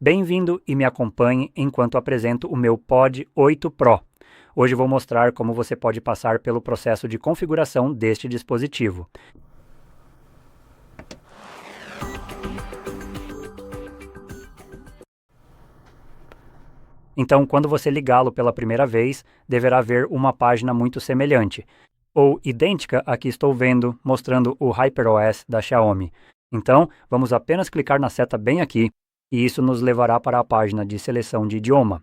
Bem-vindo e me acompanhe enquanto apresento o meu Pod 8 Pro. Hoje vou mostrar como você pode passar pelo processo de configuração deste dispositivo. Então, quando você ligá-lo pela primeira vez, deverá ver uma página muito semelhante, ou idêntica à que estou vendo, mostrando o HyperOS da Xiaomi. Então, vamos apenas clicar na seta bem aqui, e isso nos levará para a página de seleção de idioma.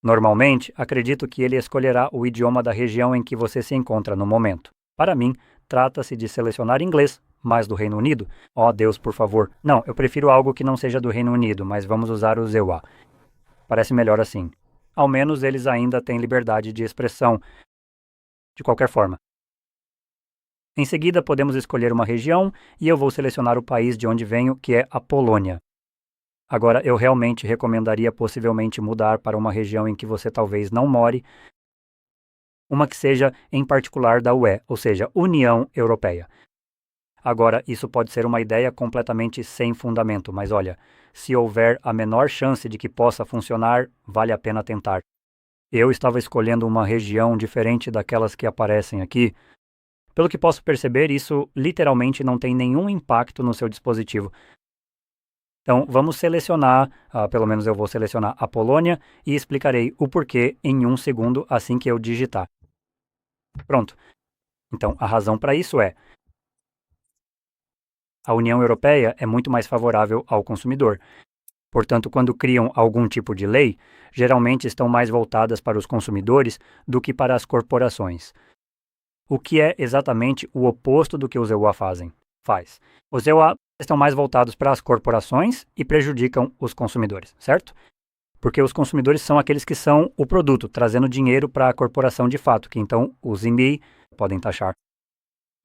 Normalmente, acredito que ele escolherá o idioma da região em que você se encontra no momento. Para mim, trata-se de selecionar inglês, mais do Reino Unido. Oh, Deus, por favor. Não, eu prefiro algo que não seja do Reino Unido, mas vamos usar o ZEUA. Parece melhor assim. Ao menos eles ainda têm liberdade de expressão. De qualquer forma. Em seguida, podemos escolher uma região e eu vou selecionar o país de onde venho, que é a Polônia. Agora, eu realmente recomendaria possivelmente mudar para uma região em que você talvez não more, uma que seja em particular da UE, ou seja, União Europeia. Agora, isso pode ser uma ideia completamente sem fundamento, mas olha, se houver a menor chance de que possa funcionar, vale a pena tentar. Eu estava escolhendo uma região diferente daquelas que aparecem aqui. Pelo que posso perceber, isso literalmente não tem nenhum impacto no seu dispositivo. Então, vamos selecionar, pelo menos eu vou selecionar a Polônia e explicarei o porquê em 1 segundo assim que eu digitar. Pronto. Então, a razão para isso é: a União Europeia é muito mais favorável ao consumidor. Portanto, quando criam algum tipo de lei, geralmente estão mais voltadas para os consumidores do que para as corporações. O que é exatamente o oposto do que os EUA faz. Os EUA estão mais voltados para as corporações e prejudicam os consumidores, certo? Porque os consumidores são aqueles que são o produto, trazendo dinheiro para a corporação de fato, que então os IMEI podem taxar.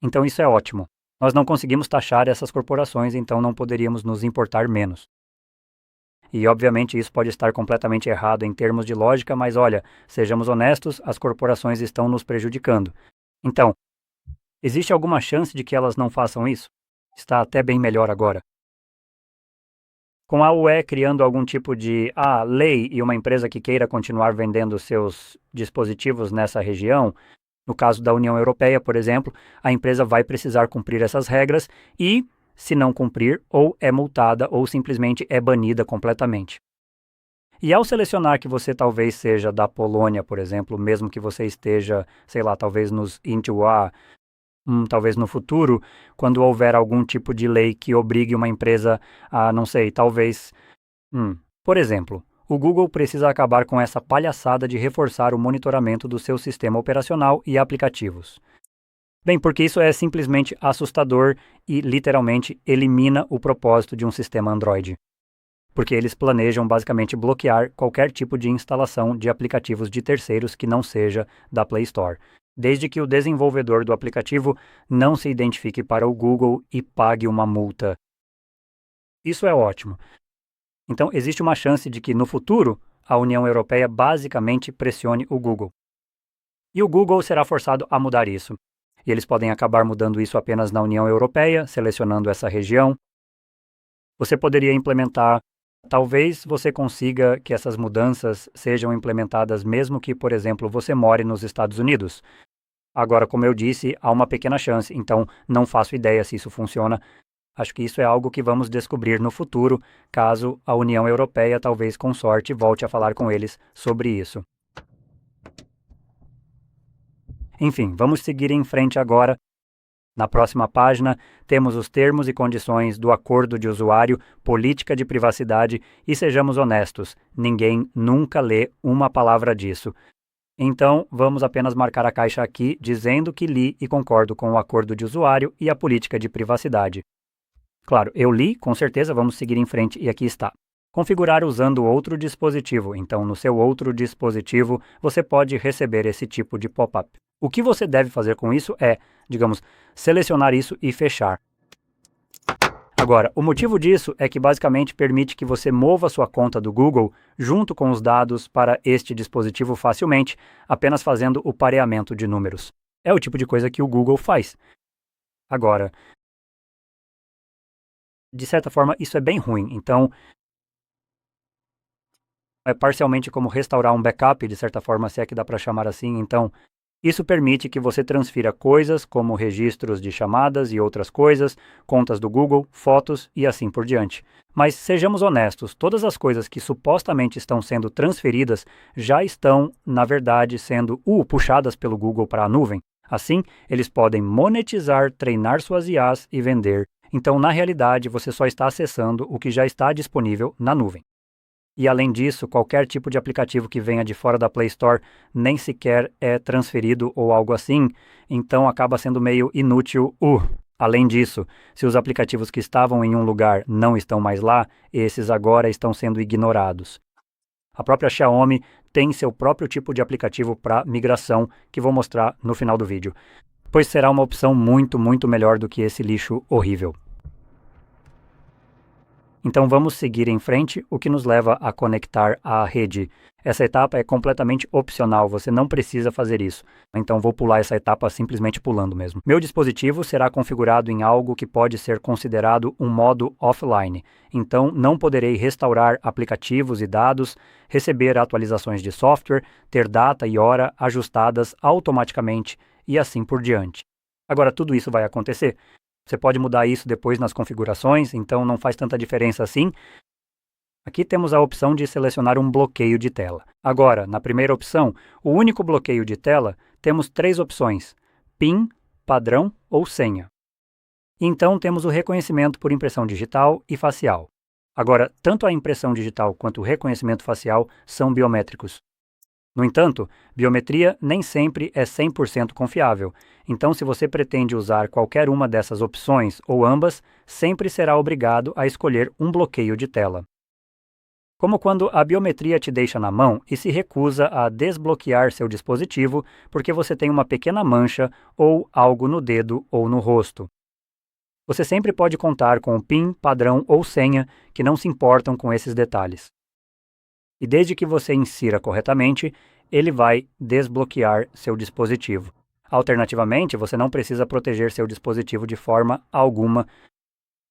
Então isso é ótimo. Nós não conseguimos taxar essas corporações, então não poderíamos nos importar menos. E obviamente isso pode estar completamente errado em termos de lógica, mas olha, sejamos honestos, as corporações estão nos prejudicando. Então, existe alguma chance de que elas não façam isso? Está até bem melhor agora. Com a UE criando algum tipo de lei e uma empresa que queira continuar vendendo seus dispositivos nessa região, no caso da União Europeia, por exemplo, a empresa vai precisar cumprir essas regras e, se não cumprir, ou é multada ou simplesmente é banida completamente. E ao selecionar que você talvez seja da Polônia, por exemplo, mesmo que você esteja, sei lá, talvez nos INTUA, talvez no futuro, quando houver algum tipo de lei que obrigue uma empresa a, não sei, talvez... Por exemplo, o Google precisa acabar com essa palhaçada de reforçar o monitoramento do seu sistema operacional e aplicativos. Bem, porque isso é simplesmente assustador e, literalmente, elimina o propósito de um sistema Android. Porque eles planejam basicamente bloquear qualquer tipo de instalação de aplicativos de terceiros que não seja da Play Store, desde que o desenvolvedor do aplicativo não se identifique para o Google e pague uma multa. Isso é ótimo. Então, existe uma chance de que, no futuro, a União Europeia basicamente pressione o Google. E o Google será forçado a mudar isso. E eles podem acabar mudando isso apenas na União Europeia, selecionando essa região. Você poderia implementar. Talvez você consiga que essas mudanças sejam implementadas mesmo que, por exemplo, você more nos Estados Unidos. Agora, como eu disse, há uma pequena chance, então não faço ideia se isso funciona. Acho que isso é algo que vamos descobrir no futuro, caso a União Europeia, talvez com sorte, volte a falar com eles sobre isso. Enfim, vamos seguir em frente agora. Na próxima página, temos os termos e condições do acordo de usuário, política de privacidade e sejamos honestos, ninguém nunca lê uma palavra disso. Então, vamos apenas marcar a caixa aqui dizendo que li e concordo com o acordo de usuário e a política de privacidade. Claro, eu li, com certeza, vamos seguir em frente e aqui está. Configurar usando outro dispositivo. Então, no seu outro dispositivo, você pode receber esse tipo de pop-up. O que você deve fazer com isso é, digamos, selecionar isso e fechar. Agora, o motivo disso é que basicamente permite que você mova sua conta do Google junto com os dados para este dispositivo facilmente, apenas fazendo o pareamento de números. É o tipo de coisa que o Google faz. Agora, de certa forma, isso é bem ruim, então É parcialmente como restaurar um backup, de certa forma, se é que dá para chamar assim. Então, isso permite que você transfira coisas como registros de chamadas e outras coisas, contas do Google, fotos e assim por diante. Mas sejamos honestos, todas as coisas que supostamente estão sendo transferidas já estão, na verdade, sendo puxadas pelo Google para a nuvem. Assim, eles podem monetizar, treinar suas IAs e vender. Então, na realidade, você só está acessando o que já está disponível na nuvem. E além disso, qualquer tipo de aplicativo que venha de fora da Play Store nem sequer é transferido ou algo assim, então acaba sendo meio inútil. Além disso, se os aplicativos que estavam em um lugar não estão mais lá, esses agora estão sendo ignorados. A própria Xiaomi tem seu próprio tipo de aplicativo para migração, que vou mostrar no final do vídeo, pois será uma opção muito, muito melhor do que esse lixo horrível. Então vamos seguir em frente, o que nos leva a conectar à rede. Essa etapa é completamente opcional, você não precisa fazer isso. Então vou pular essa etapa simplesmente pulando mesmo. Meu dispositivo será configurado em algo que pode ser considerado um modo offline. Então não poderei restaurar aplicativos e dados, receber atualizações de software, ter data e hora ajustadas automaticamente e assim por diante. Agora tudo isso vai acontecer. Você pode mudar isso depois nas configurações, então não faz tanta diferença assim. Aqui temos a opção de selecionar um bloqueio de tela. Agora, na primeira opção, o único bloqueio de tela, temos 3 opções: PIN, padrão ou senha. Então temos o reconhecimento por impressão digital e facial. Agora, tanto a impressão digital quanto o reconhecimento facial são biométricos. No entanto, biometria nem sempre é 100% confiável, então se você pretende usar qualquer uma dessas opções ou ambas, sempre será obrigado a escolher um bloqueio de tela. Como quando a biometria te deixa na mão e se recusa a desbloquear seu dispositivo porque você tem uma pequena mancha ou algo no dedo ou no rosto. Você sempre pode contar com o PIN, padrão ou senha que não se importam com esses detalhes. E desde que você insira corretamente, ele vai desbloquear seu dispositivo. Alternativamente, você não precisa proteger seu dispositivo de forma alguma.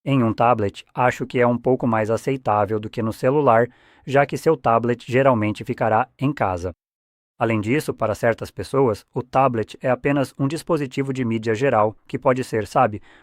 Em um tablet, acho que é um pouco mais aceitável do que no celular, já que seu tablet geralmente ficará em casa. Além disso, para certas pessoas, o tablet é apenas um dispositivo de mídia geral que pode ser,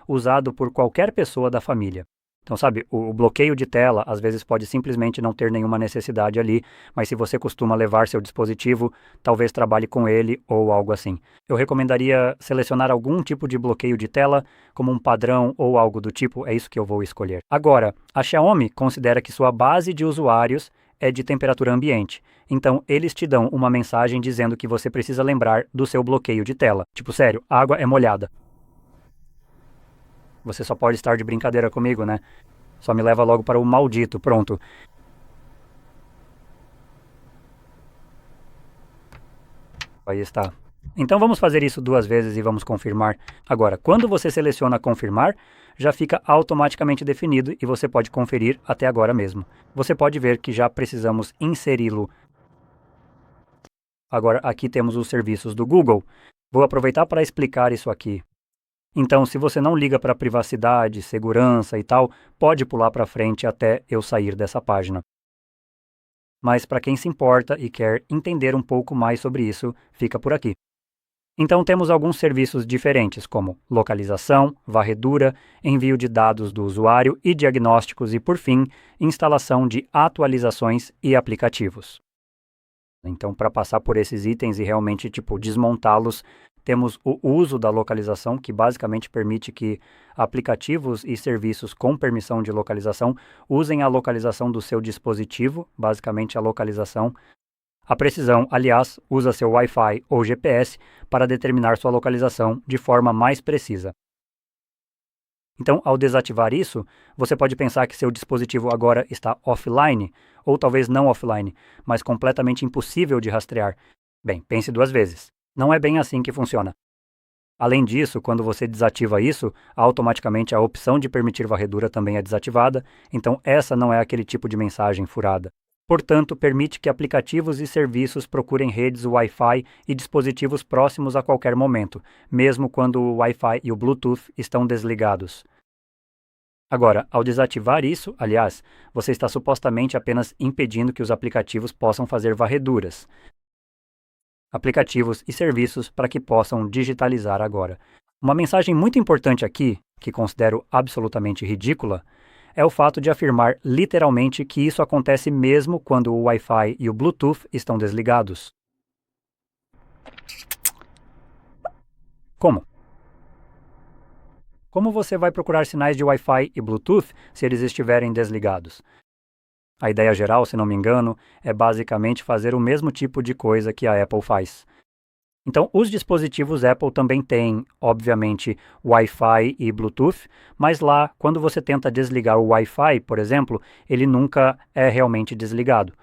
usado por qualquer pessoa da família. Então, o bloqueio de tela às vezes pode simplesmente não ter nenhuma necessidade ali, mas se você costuma levar seu dispositivo, talvez trabalhe com ele ou algo assim. Eu recomendaria selecionar algum tipo de bloqueio de tela, como um padrão ou algo do tipo, é isso que eu vou escolher. Agora, a Xiaomi considera que sua base de usuários é de temperatura ambiente. Então, eles te dão uma mensagem dizendo que você precisa lembrar do seu bloqueio de tela. Tipo, sério, a água é molhada. Você só pode estar de brincadeira comigo, né? Só me leva logo para o maldito, pronto. Aí está. Então vamos fazer isso 2 vezes e vamos confirmar. Agora, quando você seleciona confirmar, já fica automaticamente definido e você pode conferir até agora mesmo. Você pode ver que já precisamos inseri-lo. Agora aqui temos os serviços do Google. Vou aproveitar para explicar isso aqui. Então, se você não liga para privacidade, segurança e tal, pode pular para frente até eu sair dessa página. Mas para quem se importa e quer entender um pouco mais sobre isso, fica por aqui. Então temos alguns serviços diferentes, como localização, varredura, envio de dados do usuário e diagnósticos e, por fim, instalação de atualizações e aplicativos. Então, para passar por esses itens e realmente, desmontá-los, temos o uso da localização, que basicamente permite que aplicativos e serviços com permissão de localização usem a localização do seu dispositivo, basicamente a localização. A precisão, aliás, usa seu Wi-Fi ou GPS para determinar sua localização de forma mais precisa. Então, ao desativar isso, você pode pensar que seu dispositivo agora está offline, ou talvez não offline, mas completamente impossível de rastrear. Bem, pense 2 vezes. Não é bem assim que funciona. Além disso, quando você desativa isso, automaticamente a opção de permitir varredura também é desativada, então essa não é aquele tipo de mensagem furada. Portanto, permite que aplicativos e serviços procurem redes Wi-Fi e dispositivos próximos a qualquer momento, mesmo quando o Wi-Fi e o Bluetooth estão desligados. Agora, ao desativar isso, aliás, você está supostamente apenas impedindo que os aplicativos possam fazer varreduras. Aplicativos e serviços para que possam digitalizar agora. Uma mensagem muito importante aqui, que considero absolutamente ridícula, é o fato de afirmar literalmente que isso acontece mesmo quando o Wi-Fi e o Bluetooth estão desligados. Como? Como você vai procurar sinais de Wi-Fi e Bluetooth se eles estiverem desligados? A ideia geral, se não me engano, é basicamente fazer o mesmo tipo de coisa que a Apple faz. Então, os dispositivos Apple também têm, obviamente, Wi-Fi e Bluetooth, mas lá, quando você tenta desligar o Wi-Fi, por exemplo, ele nunca é realmente desligado.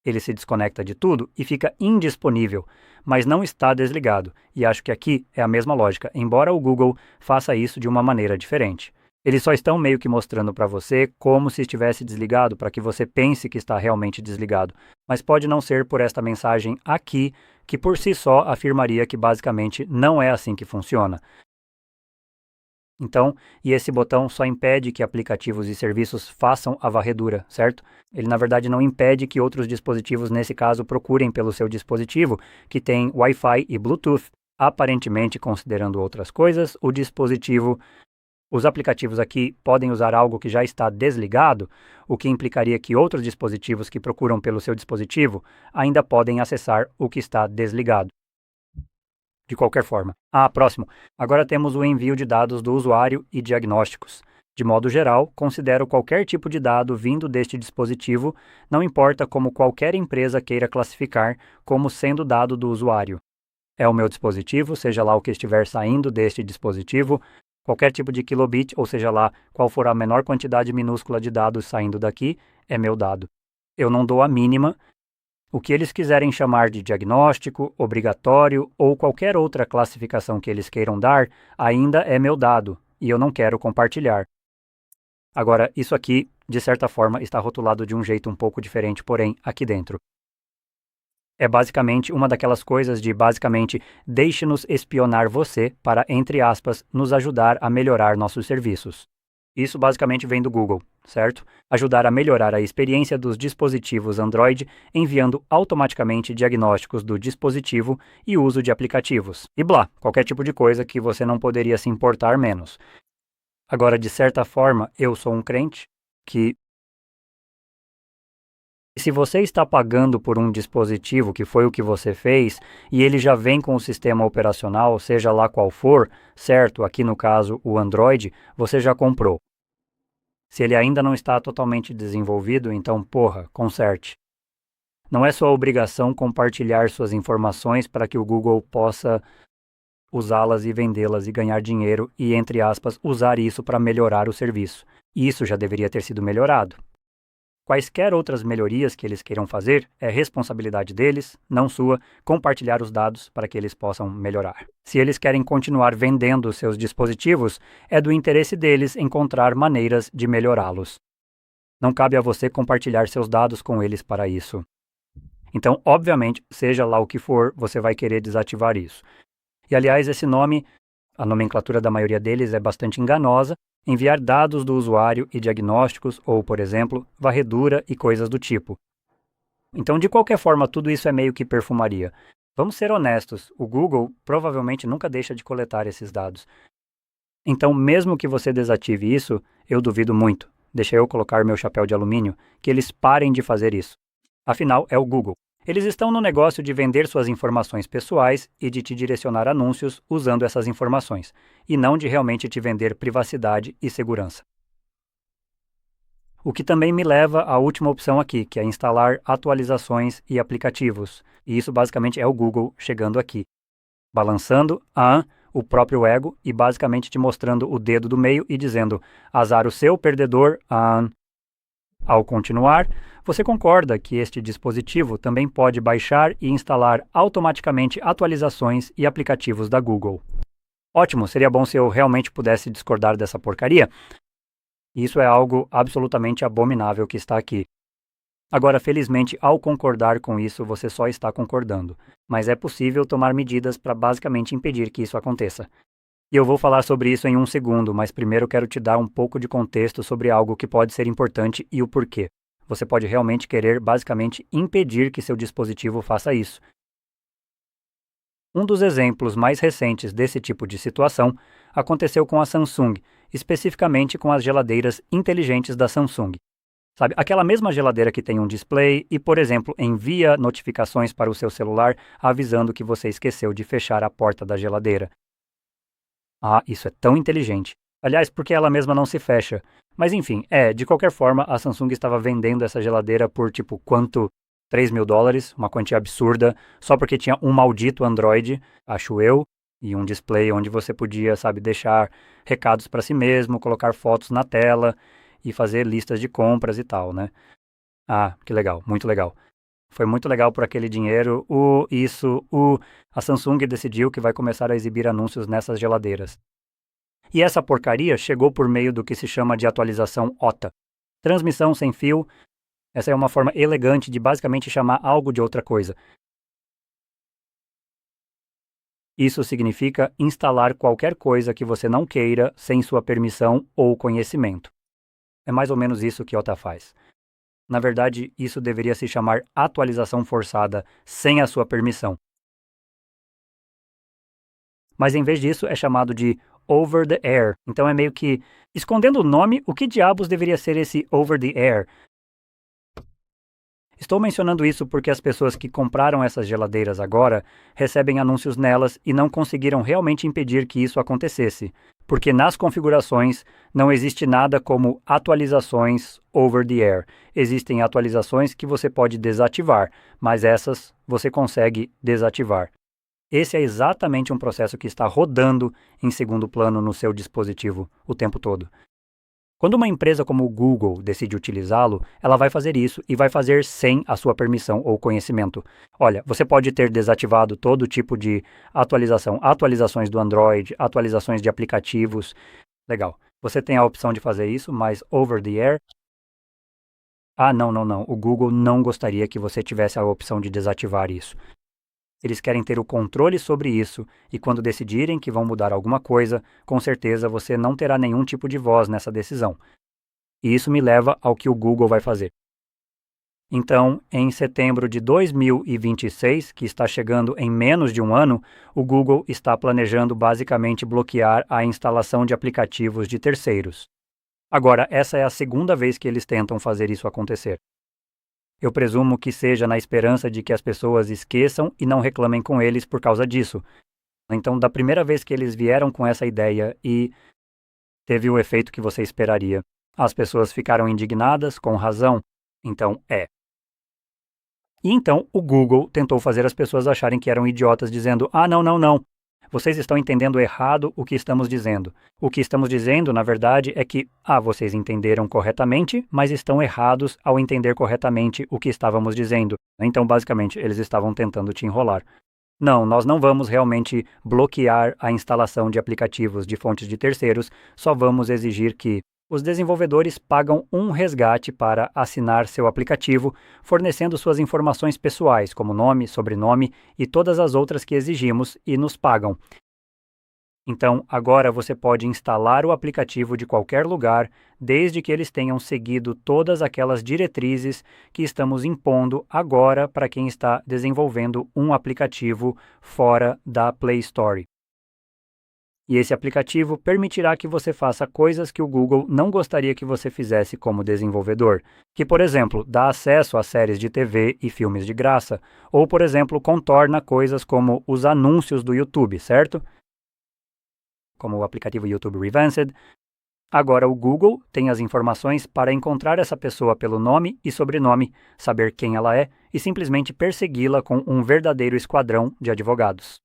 Ele se desconecta de tudo e fica indisponível, mas não está desligado. E acho que aqui é a mesma lógica, embora o Google faça isso de uma maneira diferente. Eles só estão meio que mostrando para você como se estivesse desligado, para que você pense que está realmente desligado. Mas pode não ser por esta mensagem aqui, que por si só afirmaria que basicamente não é assim que funciona. Então, e esse botão só impede que aplicativos e serviços façam a varredura, certo? Ele, na verdade, não impede que outros dispositivos, nesse caso, procurem pelo seu dispositivo, que tem Wi-Fi e Bluetooth. Aparentemente, considerando outras coisas, os aplicativos aqui podem usar algo que já está desligado, o que implicaria que outros dispositivos que procuram pelo seu dispositivo ainda podem acessar o que está desligado. De qualquer forma. Próximo. Agora temos o envio de dados do usuário e diagnósticos. De modo geral, considero qualquer tipo de dado vindo deste dispositivo, não importa como qualquer empresa queira classificar, como sendo dado do usuário. É o meu dispositivo, seja lá o que estiver saindo deste dispositivo, qualquer tipo de kilobit, ou seja lá qual for a menor quantidade minúscula de dados saindo daqui, é meu dado. Eu não dou a mínima. O que eles quiserem chamar de diagnóstico, obrigatório ou qualquer outra classificação que eles queiram dar, ainda é meu dado, e eu não quero compartilhar. Agora, isso aqui, de certa forma, está rotulado de um jeito um pouco diferente, porém, aqui dentro. É basicamente uma daquelas coisas de, deixe-nos espionar você para, entre aspas, nos ajudar a melhorar nossos serviços. Isso basicamente vem do Google, certo? Ajudar a melhorar a experiência dos dispositivos Android, enviando automaticamente diagnósticos do dispositivo e uso de aplicativos. E blá, qualquer tipo de coisa que você não poderia se importar menos. Agora, de certa forma, eu sou um crente que se você está pagando por um dispositivo, que foi o que você fez, e ele já vem com o sistema operacional, seja lá qual for, certo? Aqui no caso o Android, você já comprou. Se ele ainda não está totalmente desenvolvido, então, conserte. Não é sua obrigação compartilhar suas informações para que o Google possa usá-las e vendê-las e ganhar dinheiro e, entre aspas, usar isso para melhorar o serviço. Isso já deveria ter sido melhorado. Quaisquer outras melhorias que eles queiram fazer, é responsabilidade deles, não sua, compartilhar os dados para que eles possam melhorar. Se eles querem continuar vendendo seus dispositivos, é do interesse deles encontrar maneiras de melhorá-los. Não cabe a você compartilhar seus dados com eles para isso. Então, obviamente, seja lá o que for, você vai querer desativar isso. E, aliás, esse nome, a nomenclatura da maioria deles é bastante enganosa, enviar dados do usuário e diagnósticos, ou, por exemplo, varredura e coisas do tipo. Então, de qualquer forma, tudo isso é meio que perfumaria. Vamos ser honestos, o Google provavelmente nunca deixa de coletar esses dados. Então, mesmo que você desative isso, eu duvido muito, deixa eu colocar meu chapéu de alumínio, que eles parem de fazer isso. Afinal, é o Google. Eles estão no negócio de vender suas informações pessoais e de te direcionar anúncios usando essas informações, e não de realmente te vender privacidade e segurança. O que também me leva à última opção aqui, que é instalar atualizações e aplicativos. E isso basicamente é o Google chegando aqui, balançando o próprio ego e basicamente te mostrando o dedo do meio e dizendo: azar o seu, perdedor. Ao continuar, você concorda que este dispositivo também pode baixar e instalar automaticamente atualizações e aplicativos da Google. Ótimo, seria bom se eu realmente pudesse discordar dessa porcaria. Isso é algo absolutamente abominável que está aqui. Agora, felizmente, ao concordar com isso, você só está concordando. Mas é possível tomar medidas para basicamente impedir que isso aconteça. E eu vou falar sobre isso em um segundo, mas primeiro quero te dar um pouco de contexto sobre algo que pode ser importante e o porquê. Você pode realmente querer, basicamente, impedir que seu dispositivo faça isso. Um dos exemplos mais recentes desse tipo de situação aconteceu com a Samsung, especificamente com as geladeiras inteligentes da Samsung. Sabe, aquela mesma geladeira que tem um display e, por exemplo, envia notificações para o seu celular avisando que você esqueceu de fechar a porta da geladeira. Ah, isso é tão inteligente. Aliás, porque ela mesma não se fecha. Mas enfim, de qualquer forma, a Samsung estava vendendo essa geladeira por tipo quanto? $3.000, uma quantia absurda, só porque tinha um maldito Android, acho eu, e um display onde você podia, sabe, deixar recados para si mesmo, colocar fotos na tela e fazer listas de compras e tal, né? Ah, que legal, muito legal. Foi muito legal por aquele dinheiro. A Samsung decidiu que vai começar a exibir anúncios nessas geladeiras. E essa porcaria chegou por meio do que se chama de atualização OTA. Transmissão sem fio. Essa é uma forma elegante de basicamente chamar algo de outra coisa. Isso significa instalar qualquer coisa que você não queira sem sua permissão ou conhecimento. É mais ou menos isso que OTA faz. Na verdade, isso deveria se chamar atualização forçada sem a sua permissão. Mas em vez disso é chamado de over the air. Então é meio que, escondendo o nome, o que diabos deveria ser esse over the air? Estou mencionando isso porque as pessoas que compraram essas geladeiras agora recebem anúncios nelas e não conseguiram realmente impedir que isso acontecesse, porque nas configurações não existe nada como atualizações over the air. Existem atualizações que você pode desativar, mas essas você consegue desativar. Esse é exatamente um processo que está rodando em segundo plano no seu dispositivo o tempo todo. Quando uma empresa como o Google decide utilizá-lo, ela vai fazer isso e vai fazer sem a sua permissão ou conhecimento. Olha, você pode ter desativado todo tipo de atualização, atualizações do Android, atualizações de aplicativos. Legal. Você tem a opção de fazer isso, mas over the air? Ah, não. O Google não gostaria que você tivesse a opção de desativar isso. Eles querem ter o controle sobre isso, e quando decidirem que vão mudar alguma coisa, com certeza você não terá nenhum tipo de voz nessa decisão. E isso me leva ao que o Google vai fazer. Então, em setembro de 2026, que está chegando em menos de um ano, o Google está planejando basicamente bloquear a instalação de aplicativos de terceiros. Agora, essa é a segunda vez que eles tentam fazer isso acontecer. Eu presumo que seja na esperança de que as pessoas esqueçam e não reclamem com eles por causa disso. Então, da primeira vez que eles vieram com essa ideia e teve o efeito que você esperaria, as pessoas ficaram indignadas, com razão. Então, E então, o Google tentou fazer as pessoas acharem que eram idiotas, dizendo: ah, não. Vocês estão entendendo errado o que estamos dizendo. O que estamos dizendo, na verdade, é que, vocês entenderam corretamente, mas estão errados ao entender corretamente o que estávamos dizendo. Então, basicamente, eles estavam tentando te enrolar. Não, nós não vamos realmente bloquear a instalação de aplicativos de fontes de terceiros, só vamos exigir que os desenvolvedores pagam um resgate para assinar seu aplicativo, fornecendo suas informações pessoais, como nome, sobrenome e todas as outras que exigimos, e nos pagam. Então, agora você pode instalar o aplicativo de qualquer lugar, desde que eles tenham seguido todas aquelas diretrizes que estamos impondo agora para quem está desenvolvendo um aplicativo fora da Play Store. E esse aplicativo permitirá que você faça coisas que o Google não gostaria que você fizesse como desenvolvedor, que, por exemplo, dá acesso a séries de TV e filmes de graça, ou, por exemplo, contorna coisas como os anúncios do YouTube, certo? Como o aplicativo YouTube Revanced. Agora o Google tem as informações para encontrar essa pessoa pelo nome e sobrenome, saber quem ela é e simplesmente persegui-la com um verdadeiro esquadrão de advogados.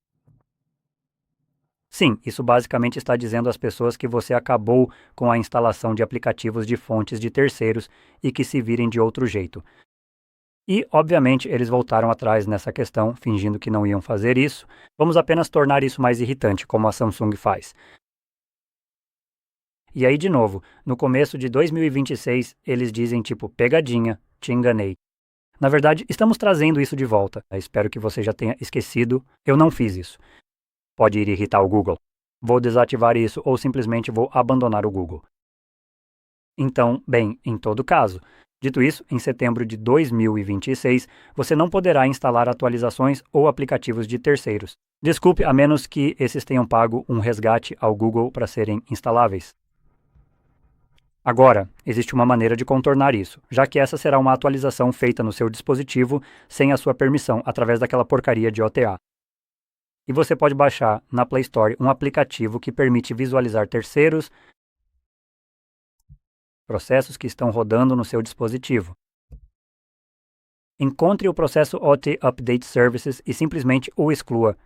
Sim, isso basicamente está dizendo às pessoas que você acabou com a instalação de aplicativos de fontes de terceiros e que se virem de outro jeito. E, obviamente, eles voltaram atrás nessa questão, fingindo que não iam fazer isso. Vamos apenas tornar isso mais irritante, como a Samsung faz. E aí, de novo, no começo de 2026, eles dizem tipo, pegadinha, te enganei. Na verdade, estamos trazendo isso de volta. Eu espero que você já tenha esquecido. Eu não fiz isso. Pode ir irritar o Google. Vou desativar isso ou simplesmente vou abandonar o Google. Então, bem, em todo caso, dito isso, em setembro de 2026, você não poderá instalar atualizações ou aplicativos de terceiros. Desculpe, a menos que esses tenham pago um resgate ao Google para serem instaláveis. Agora, existe uma maneira de contornar isso, já que essa será uma atualização feita no seu dispositivo sem a sua permissão, através daquela porcaria de OTA. E você pode baixar na Play Store um aplicativo que permite visualizar terceiros, processos que estão rodando no seu dispositivo. Encontre o processo OT Update Services e simplesmente o exclua.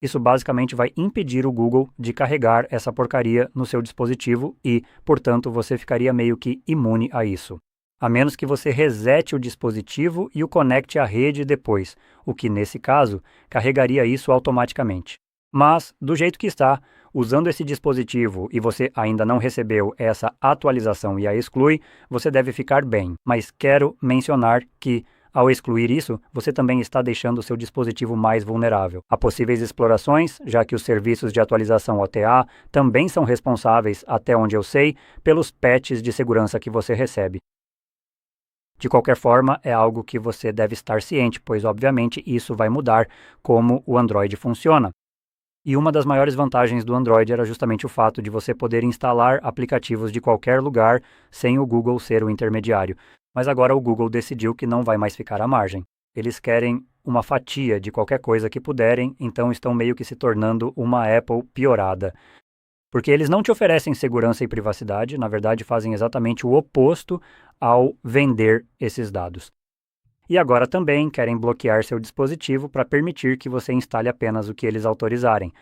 Isso basicamente vai impedir o Google de carregar essa porcaria no seu dispositivo e, portanto, você ficaria meio que imune a isso. A menos que você resete o dispositivo e o conecte à rede depois, o que, nesse caso, carregaria isso automaticamente. Mas, do jeito que está, usando esse dispositivo e você ainda não recebeu essa atualização e a exclui, você deve ficar bem. Mas quero mencionar que, ao excluir isso, você também está deixando o seu dispositivo mais vulnerável a possíveis explorações, já que os serviços de atualização OTA também são responsáveis, até onde eu sei, pelos patches de segurança que você recebe. De qualquer forma, é algo que você deve estar ciente, pois obviamente isso vai mudar como o Android funciona. E uma das maiores vantagens do Android era justamente o fato de você poder instalar aplicativos de qualquer lugar sem o Google ser o intermediário. Mas agora o Google decidiu que não vai mais ficar à margem. Eles querem uma fatia de qualquer coisa que puderem, então estão meio que se tornando uma Apple piorada. Porque eles não te oferecem segurança e privacidade, na verdade fazem exatamente o oposto ao vender esses dados. E agora também querem bloquear seu dispositivo para permitir que você instale apenas o que eles autorizarem.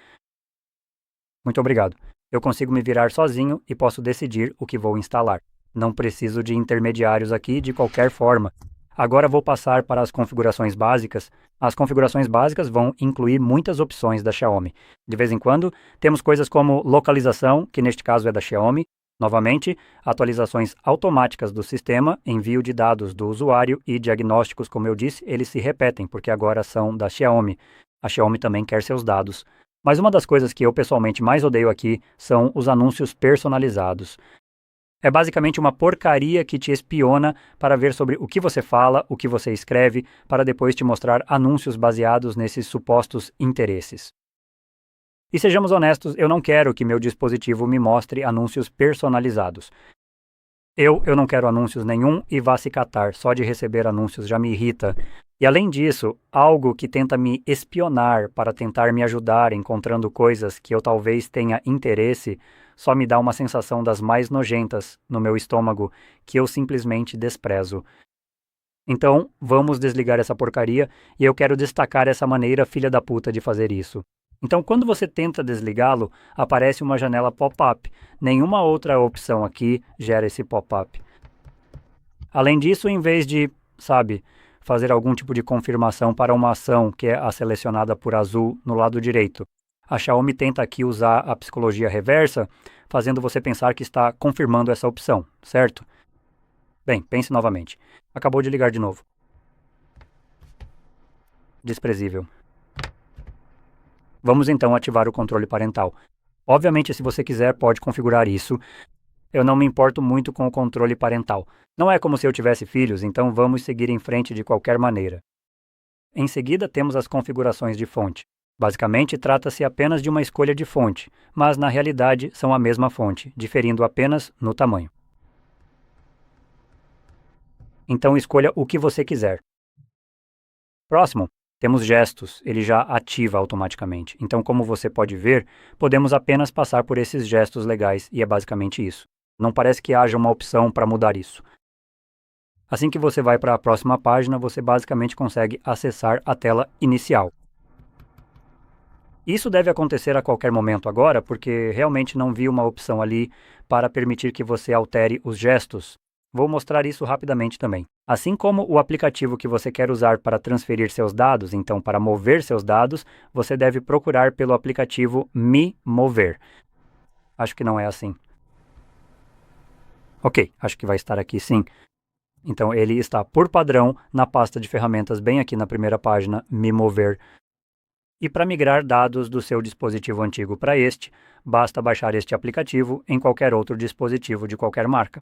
Muito obrigado. Eu consigo me virar sozinho e posso decidir o que vou instalar. Não preciso de intermediários aqui de qualquer forma. Agora vou passar para as configurações básicas. As configurações básicas vão incluir muitas opções da Xiaomi. De vez em quando, temos coisas como localização, que neste caso é da Xiaomi. Novamente, atualizações automáticas do sistema, envio de dados do usuário e diagnósticos, como eu disse, eles se repetem, porque agora são da Xiaomi. A Xiaomi também quer seus dados. Mas uma das coisas que eu pessoalmente mais odeio aqui são os anúncios personalizados. É basicamente uma porcaria que te espiona para ver sobre o que você fala, o que você escreve, para depois te mostrar anúncios baseados nesses supostos interesses. E sejamos honestos, eu não quero que meu dispositivo me mostre anúncios personalizados. Eu não quero anúncios nenhum e vá se catar, só de receber anúncios já me irrita. E além disso, algo que tenta me espionar para tentar me ajudar encontrando coisas que eu talvez tenha interesse, só me dá uma sensação das mais nojentas no meu estômago que eu simplesmente desprezo. Então, vamos desligar essa porcaria e eu quero destacar essa maneira filha da puta de fazer isso. Então, quando você tenta desligá-lo, aparece uma janela pop-up. Nenhuma outra opção aqui gera esse pop-up. Além disso, em vez de, fazer algum tipo de confirmação para uma ação que é a selecionada por azul no lado direito, a Xiaomi tenta aqui usar a psicologia reversa, fazendo você pensar que está confirmando essa opção, certo? Bem, pense novamente. Acabou de ligar de novo. Desprezível. Vamos então ativar o controle parental. Obviamente, se você quiser, pode configurar isso. Eu não me importo muito com o controle parental. Não é como se eu tivesse filhos, então vamos seguir em frente de qualquer maneira. Em seguida, temos as configurações de fonte. Basicamente, trata-se apenas de uma escolha de fonte, mas na realidade são a mesma fonte, diferindo apenas no tamanho. Então escolha o que você quiser. Próximo, temos gestos, ele já ativa automaticamente. Então, como você pode ver, podemos apenas passar por esses gestos legais e é basicamente isso. Não parece que haja uma opção para mudar isso. Assim que você vai para a próxima página, você basicamente consegue acessar a tela inicial. Isso deve acontecer a qualquer momento agora, porque realmente não vi uma opção ali para permitir que você altere os gestos. Vou mostrar isso rapidamente também. Assim como o aplicativo que você quer usar para transferir seus dados, então para mover seus dados, você deve procurar pelo aplicativo Me Mover. Acho que não é assim. Ok, acho que vai estar aqui sim. Então ele está por padrão na pasta de ferramentas bem aqui na primeira página, Me Mover. E para migrar dados do seu dispositivo antigo para este, basta baixar este aplicativo em qualquer outro dispositivo de qualquer marca.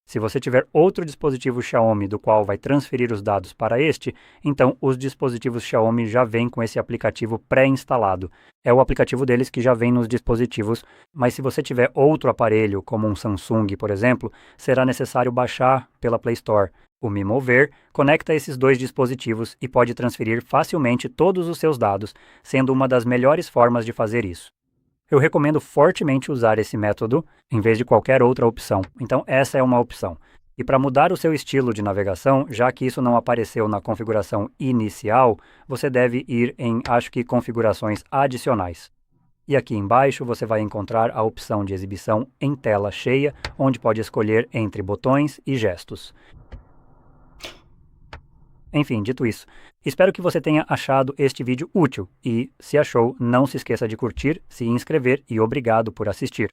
Se você tiver outro dispositivo Xiaomi do qual vai transferir os dados para este, então os dispositivos Xiaomi já vêm com esse aplicativo pré-instalado. É o aplicativo deles que já vem nos dispositivos, mas se você tiver outro aparelho, como um Samsung, por exemplo, será necessário baixar pela Play Store. O Mi Mover conecta esses dois dispositivos e pode transferir facilmente todos os seus dados, sendo uma das melhores formas de fazer isso. Eu recomendo fortemente usar esse método em vez de qualquer outra opção. Então, essa é uma opção. E para mudar o seu estilo de navegação, já que isso não apareceu na configuração inicial, você deve ir em, acho que, configurações adicionais. E aqui embaixo você vai encontrar a opção de exibição em tela cheia, onde pode escolher entre botões e gestos. Enfim, dito isso, espero que você tenha achado este vídeo útil e, se achou, não se esqueça de curtir, se inscrever e obrigado por assistir.